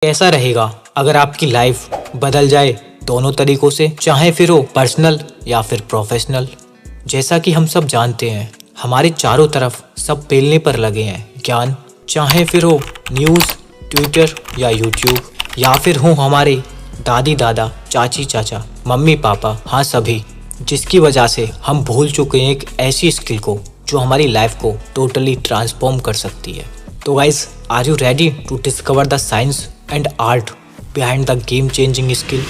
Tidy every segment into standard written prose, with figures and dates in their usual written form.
कैसा रहेगा अगर आपकी लाइफ बदल जाए दोनों तरीकों से, चाहे फिर हो पर्सनल या फिर प्रोफेशनल। जैसा कि हम सब जानते हैं, हमारे चारों तरफ सब पेलने पर लगे हैं ज्ञान, चाहे फिर हो न्यूज़, ट्विटर या यूट्यूब, या फिर हो हमारे दादी दादा, चाची चाचा, मम्मी पापा, हाँ सभी, जिसकी वजह से हम भूल चुके हैं एक ऐसी स्किल को जो हमारी लाइफ को टोटली ट्रांसफॉर्म कर सकती है। तो guys, are you ready to discover the science and art behind the game changing skill?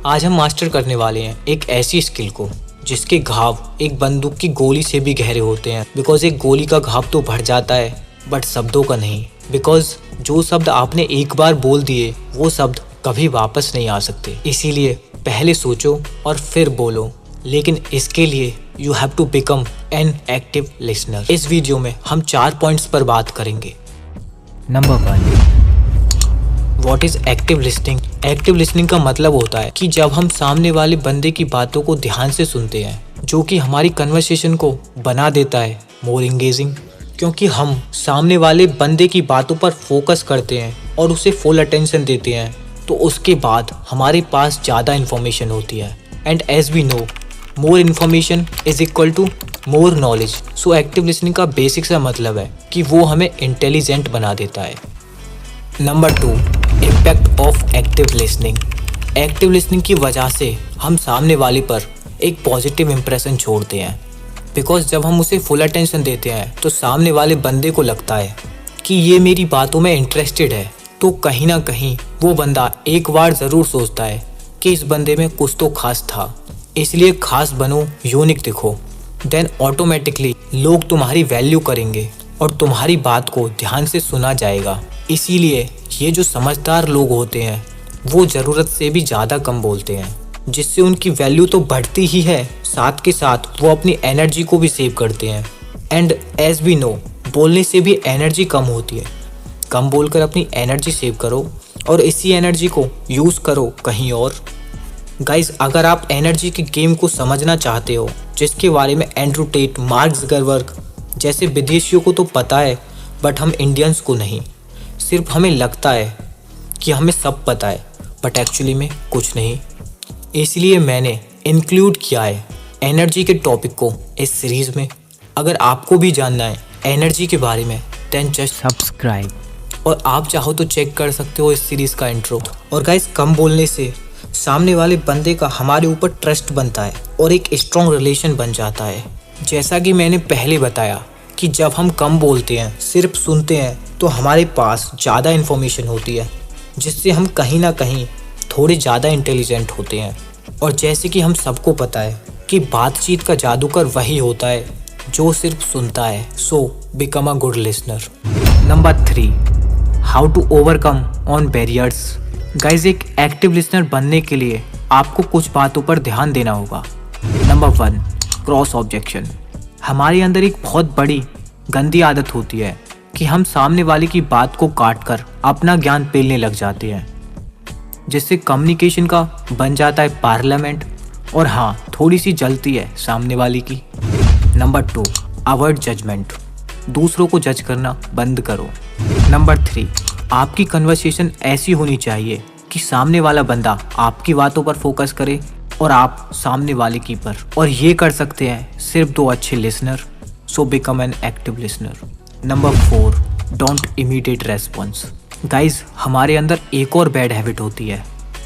आज हम मास्टर करने वाले हैं एक ऐसी स्किल को जिसके घाव एक बंदूक की गोली से भी गहरे होते हैं। बिकॉज एक गोली का घाव तो बढ़ जाता है बट शब्दों का नहीं। बिकॉज जो शब्द आपने एक बार बोल दिए वो शब्द कभी वापस नहीं आ सकते। इसीलिए पहले सोचो और फिर बोलो, लेकिन इसके लिए you have to become an active listener. इस वीडियो में हम 4 पॉइंट्स पर बात करेंगे। Number 1, what is active listening? Active listening का मतलब होता है कि जब हम सामने वाले बंदे की बातों को ध्यान से सुनते हैं, जो कि हमारी कन्वर्सेशन को बना देता है मोर एंगेजिंग। क्योंकि हम सामने वाले बंदे की बातों पर फोकस करते हैं और उसे फुल अटेंशन देते हैं, तो उसके बाद हमारे पास ज़्यादा इन्फॉर्मेशन होती है। And as we know, more information is equal to more knowledge. So active listening का बेसिक सा मतलब है कि वो हमें इंटेलिजेंट बना देता है। Number 2, impact of active listening. Active listening की वजह से हम सामने वाले पर एक पॉजिटिव इम्प्रेशन छोड़ते हैं। बिकॉज जब हम उसे फुल अटेंशन देते हैं तो सामने वाले बंदे को लगता है कि ये मेरी बातों में इंटरेस्टेड है। तो कहीं ना कहीं वो बंदा एक बार ज़रूर सोचता है कि इस बंदे में कुछ तो खास था। इसलिए खास बनो, यूनिक दिखो। देन ऑटोमेटिकली लोग तुम्हारी वैल्यू करेंगे और तुम्हारी बात को ध्यान से सुना जाएगा। इसीलिए ये जो समझदार लोग होते हैं वो ज़रूरत से भी ज़्यादा कम बोलते हैं, जिससे उनकी वैल्यू तो बढ़ती ही है, साथ के साथ वो अपनी एनर्जी को भी सेव करते हैं। एंड एज वी नो, बोलने से भी एनर्जी कम होती है। कम बोलकर अपनी एनर्जी सेव करो और इसी एनर्जी को यूज़ करो कहीं और। गाइस, अगर आप एनर्जी के गेम को समझना चाहते हो, जिसके बारे में एंड्रू टेट, मार्क ज़करबर्ग जैसे विदेशियों को तो पता है बट हम इंडियंस को नहीं। सिर्फ हमें लगता है कि हमें सब पता है बट एक्चुअली में कुछ नहीं। इसलिए मैंने इंक्लूड किया है एनर्जी के टॉपिक को इस सीरीज़ में। अगर आपको भी जानना है एनर्जी के बारे में, देन जस्ट सब्सक्राइब। और आप चाहो तो चेक कर सकते हो इस सीरीज़ का इंट्रो। और गाइस, कम बोलने से सामने वाले बंदे का हमारे ऊपर ट्रस्ट बनता है और एक स्ट्रॉन्ग रिलेशन बन जाता है। जैसा कि मैंने पहले बताया कि जब हम कम बोलते हैं, सिर्फ सुनते हैं, तो हमारे पास ज़्यादा इन्फॉर्मेशन होती है, जिससे हम कहीं ना कहीं थोड़े ज़्यादा इंटेलिजेंट होते हैं। और जैसे कि हम सबको पता है कि बातचीत का जादूगर वही होता है जो सिर्फ सुनता है। So become a good listener. Number 3, how to overcome on barriers. Guys, एक एक्टिव लिसनर बनने के लिए आपको कुछ बातों पर ध्यान देना होगा। Number 1, cross objection. हमारे अंदर एक बहुत बड़ी गंदी आदत होती है कि हम सामने वाले की बात को काट कर अपना ज्ञान पेलने लग जाते हैं, जिससे कम्युनिकेशन का बन जाता है पार्लियामेंट। और हाँ, थोड़ी सी जलती है सामने वाले की। Number 2, avoid judgement. दूसरों को जज करना बंद करो। नंबर 3, आपकी कन्वर्सेशन ऐसी होनी चाहिए कि सामने वाला बंदा आपकी बातों पर फोकस करे और आप सामने वाले की पर। और ये कर सकते हैं सिर्फ 2 अच्छे listener. So become an active listener. Number 4, don't immediate response. Guys, हमारे अंदर एक और बैड हैबिट होती है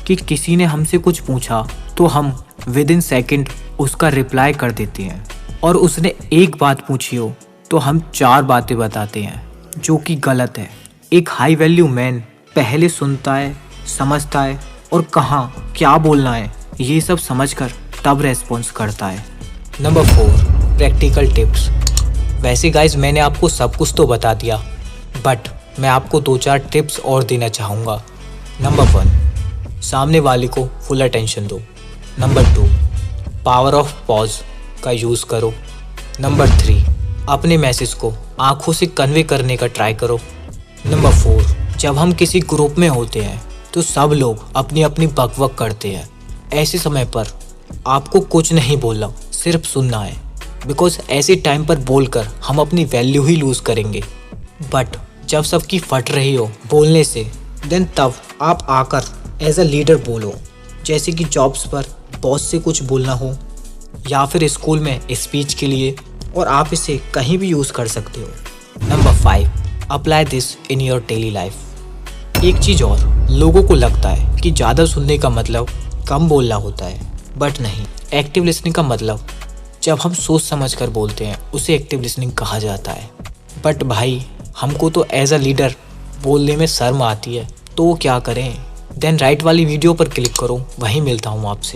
कि किसी ने हमसे कुछ पूछा तो हम विद इन सेकेंड उसका रिप्लाई कर देते हैं। और उसने एक बात पूछी हो तो हम 4 बातें बताते हैं, जो कि गलत है। एक हाई वैल्यू मैन पहले सुनता है, समझता है और कहाँ क्या बोलना है ये सब समझकर तब रेस्पॉन्स करता है। Number 4, practical tips. वैसे गाइज, मैंने आपको सब कुछ तो बता दिया, बट मैं आपको 2-4 टिप्स और देना चाहूँगा। नंबर 1, सामने वाले को फुल अटेंशन दो। नंबर 2, पावर ऑफ पॉज का यूज़ करो। नंबर 3, अपने मैसेज को आंखों से कन्वे करने का ट्राई करो। नंबर 4, जब हम किसी ग्रुप में होते हैं तो सब लोग अपनी अपनी बकबक करते हैं। ऐसे समय पर आपको कुछ नहीं बोलना, सिर्फ सुनना है। बिकॉज ऐसे टाइम पर बोलकर हम अपनी वैल्यू ही लूज़ करेंगे। बट जब सबकी फट रही हो बोलने से, देन तब आप आकर एज अ लीडर बोलो, जैसे कि जॉब्स पर बॉस से कुछ बोलना हो या फिर स्कूल में स्पीच के लिए, और आप इसे कहीं भी यूज़ कर सकते हो। Number 5, apply this in your daily life. एक चीज़ और, लोगों को लगता है कि ज़्यादा सुनने का मतलब कम बोलना होता है, बट नहीं। एक्टिव लिसनिंग का मतलब जब हम सोच समझ कर बोलते हैं उसे एक्टिव लिसनिंग कहा जाता है। बट भाई, हमको तो एज अ लीडर बोलने में शर्म आती है, तो क्या करें? देन राइट वाली वीडियो पर क्लिक करो, वहीं मिलता हूँ आपसे।